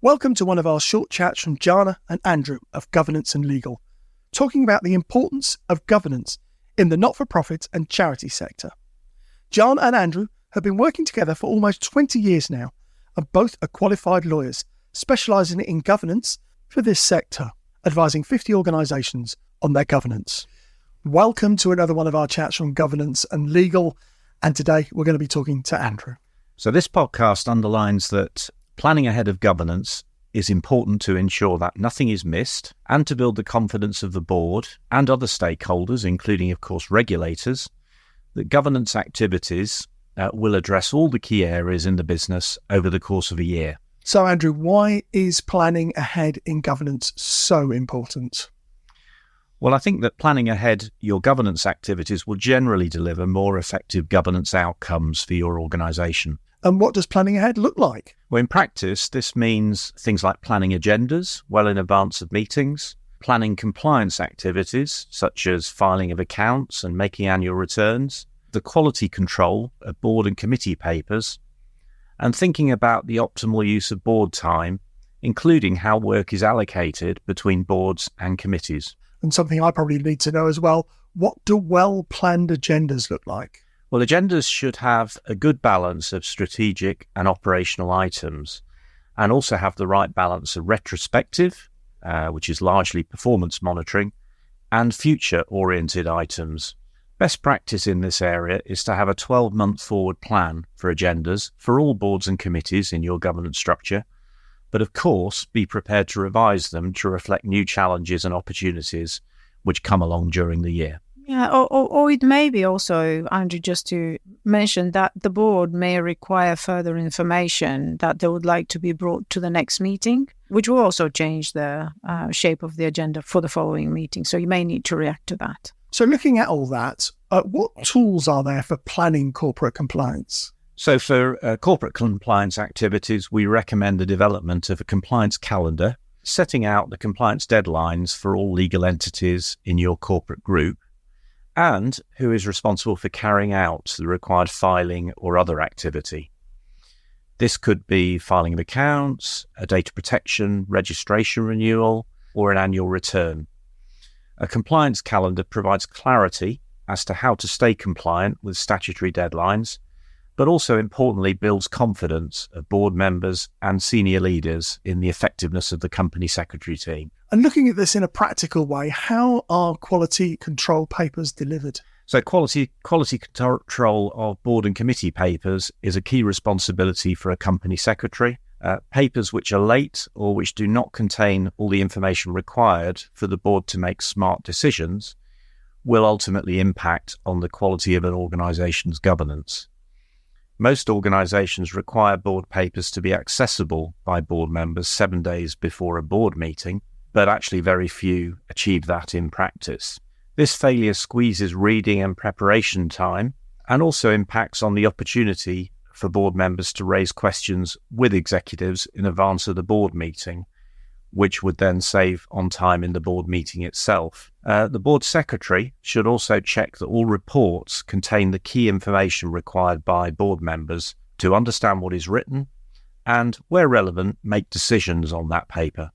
Welcome to one of our short chats from Jana and Andrew of Governance and Legal, talking about the importance of governance in the not-for-profit and charity sector. Jana and Andrew have been working together for almost 20 years now and both are qualified lawyers specialising in governance for this sector, advising 50 organisations on their governance. Welcome to another one of our chats from Governance and Legal, and today we're going to be talking to Andrew. So this podcast underlines that planning ahead of governance is important to ensure that nothing is missed and to build the confidence of the board and other stakeholders, including, of course, regulators, that governance activities will address all the key areas in the business over the course of a year. So, Andrew, why is planning ahead in governance so important? Well, I think that planning ahead your governance activities will generally deliver more effective governance outcomes for your organisation. And what does planning ahead look like? Well, in practice, this means things like planning agendas well in advance of meetings, planning compliance activities such as filing of accounts and making annual returns, the quality control of board and committee papers, and thinking about the optimal use of board time, including how work is allocated between boards and committees. And something I probably need to know as well, what do well-planned agendas look like? Well, agendas should have a good balance of strategic and operational items and also have the right balance of retrospective, which is largely performance monitoring, and future-oriented items. Best practice in this area is to have a 12-month forward plan for agendas for all boards and committees in your governance structure, but of course be prepared to revise them to reflect new challenges and opportunities which come along during the year. Yeah, or it may be also, Andrew, just to mention that the board may require further information that they would like to be brought to the next meeting, which will also change the shape of the agenda for the following meeting. So you may need to react to that. So looking at all that, what tools are there for planning corporate compliance? So for corporate compliance activities, we recommend the development of a compliance calendar, setting out the compliance deadlines for all legal entities in your corporate group, and who is responsible for carrying out the required filing or other activity. This could be filing of accounts, a data protection, registration renewal, or an annual return. A compliance calendar provides clarity as to how to stay compliant with statutory deadlines, but also importantly builds confidence of board members and senior leaders in the effectiveness of the company secretary team. And looking at this in a practical way, how are quality control papers delivered? So quality control of board and committee papers is a key responsibility for a company secretary. Papers which are late or which do not contain all the information required for the board to make smart decisions will ultimately impact on the quality of an organisation's governance. Most organisations require board papers to be accessible by board members 7 days before a board meeting, but actually very few achieve that in practice. This failure squeezes reading and preparation time and also impacts on the opportunity for board members to raise questions with executives in advance of the board meeting, which would then save on time in the board meeting itself. The board secretary should also check that all reports contain the key information required by board members to understand what is written and, where relevant, make decisions on that paper.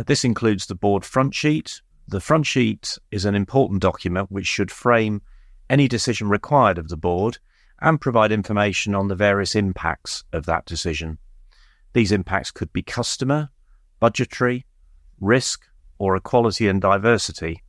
This includes the board front sheet. The front sheet is an important document which should frame any decision required of the board and provide information on the various impacts of that decision. These impacts could be customer, budgetary, risk, or equality and diversity.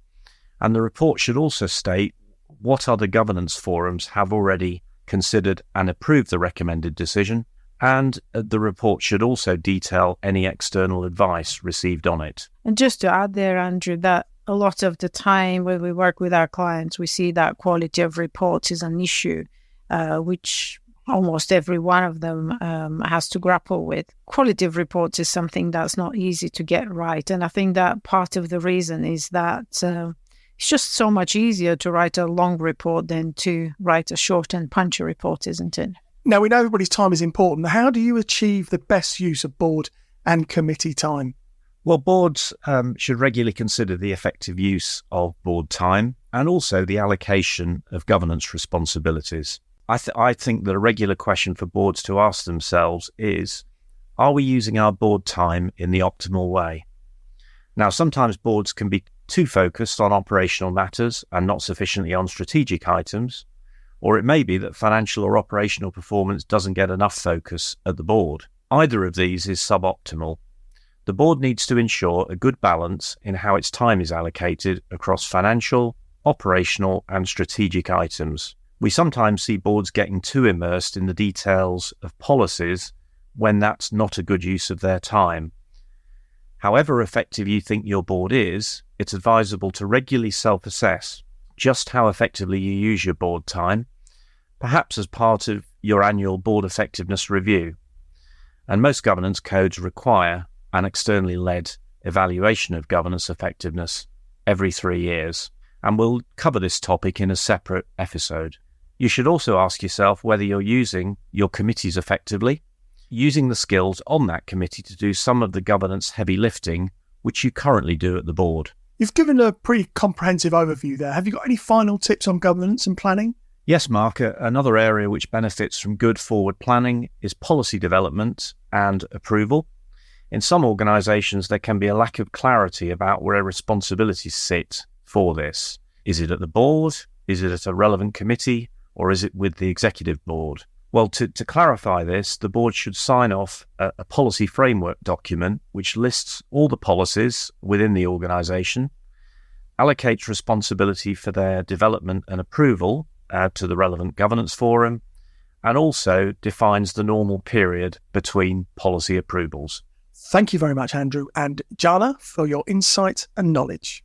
And the report should also state what other governance forums have already considered and approved the recommended decision, and the report should also detail any external advice received on it. And just to add there, Andrew, that a lot of the time when we work with our clients, we see that quality of reports is an issue, which almost every one of them has to grapple with. Quality of reports is something that's not easy to get right. And I think that part of the reason is that it's just so much easier to write a long report than to write a short and punchy report, isn't it? Now, we know everybody's time is important. How do you achieve the best use of board and committee time? Well, boards should regularly consider the effective use of board time and also the allocation of governance responsibilities. I think that a regular question for boards to ask themselves is, Are we using our board time in the optimal way? Now, sometimes boards can be too focused on operational matters and not sufficiently on strategic items, or it may be that financial or operational performance doesn't get enough focus at the board. Either of these is suboptimal. The board needs to ensure a good balance in how its time is allocated across financial, operational, and strategic items. We sometimes see boards getting too immersed in the details of policies when that's not a good use of their time. However effective you think your board is, it's advisable to regularly self-assess just how effectively you use your board time, perhaps as part of your annual board effectiveness review. And most governance codes require an externally led evaluation of governance effectiveness every 3 years, and we'll cover this topic in a separate episode. You should also ask yourself whether you're using your committees effectively, using the skills on that committee to do some of the governance heavy lifting which you currently do at the board. You've given a pretty comprehensive overview there. Have you got any final tips on governance and planning? Yes, Mark. Another area which benefits from good forward planning is policy development and approval. In some organisations, there can be a lack of clarity about where responsibilities sit for this. Is it at the board? Is it at a relevant committee? Or is it with the executive board? Well, to clarify this, the board should sign off a policy framework document which lists all the policies within the organisation, allocates responsibility for their development and approval to the relevant governance forum, and also defines the normal period between policy approvals. Thank you very much, Andrew and Jana, for your insight and knowledge.